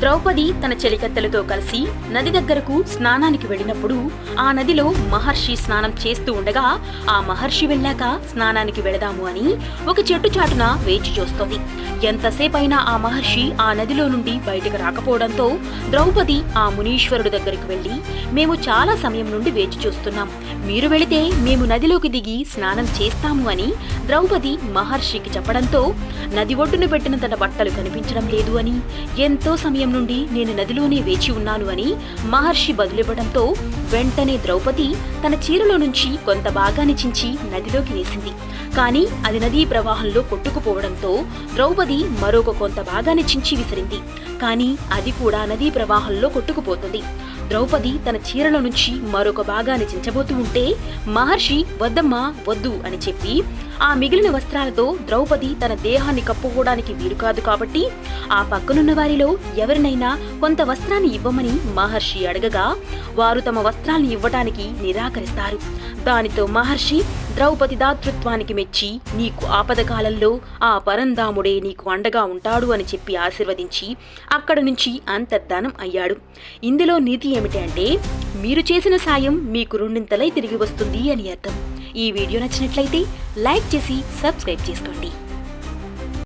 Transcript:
ద్రౌపది తన చెలికత్తెలతో కలిసి నది దగ్గరకు స్నానానికి వెళ్ళినప్పుడు ఆ నదిలో మహర్షి స్నానం చేస్తూ ఉండగా ఆ మహర్షి వెళ్ళాక స్నానానికి వెళదాము అని ఒక చెట్టు చాటున వేచి చూస్తోంది. ఎంతసేపైనా ఆ మహర్షి ఆ నదిలో నుండి బయటకు రాకపోవడంతో ద్రౌపది ఆ మునీశ్వరుడు దగ్గరికి వెళ్లి, మేము చాలా సమయం నుండి వేచి చూస్తున్నాం, మీరు వెళితే మేము నదిలోకి దిగి స్నానం చేస్తాము అని ద్రౌపది మహర్షికి చెప్పడంతో, నది ఒడ్డున పెట్టిన తన బట్టలు కనిపించడం లేదు అని, ఎంతో సమయం నుండి నేను నదిలోనే వేచి ఉన్నాను అని మహర్షి బదులివ్వడంతో వెంటనే ద్రౌపది తన చీరలో నుంచి కొంత భాగాన్ని చించి నదిలోకి వేసింది. కానీ అది నదీ ప్రవాహంలో కొట్టుకుపోవడంతో ద్రౌపది మరొక కొంత భాగాన్ని చించి విసిరింది. కానీ అది కూడా నదీ ప్రవాహంలో కొట్టుకుపోతుంది. ద్రౌపది తన చీరల నుంచి మరొక భాగాన్ని చించబోతూ ఉంటే మహర్షి వద్దమ్మా వద్దు అని చెప్పి ఆ మిగిలిన వస్త్రాలతో ద్రౌపది తన దేహాన్ని కప్పుకోవడానికి వీలు కాదు కాబట్టి ఆ పక్కనున్న వారిలో ఎవరినైనా కొంత వస్త్రాన్ని ఇవ్వమని మహర్షి అడగగా వారు తమ వస్త్రాల్ని ఇవ్వటానికి నిరాకరిస్తారు. దానితో మహర్షి ద్రౌపది దాతృత్వానికి మెచ్చి, నీకు ఆపద కాలంలో ఆ పరంధాముడే నీకు అండగా ఉంటాడు అని చెప్పి ఆశీర్వదించి అక్కడి నుంచి అంతర్ధానం అయ్యాడు. ఇందులో నీతి ఏమిటి అంటే, మీరు చేసిన సాయం మీకు రెండింతలై తిరిగి వస్తుంది అని అర్థం. ఈ వీడియో నచ్చినట్లయితే లైక్ చేసి సబ్స్క్రైబ్ చేసుకోండి.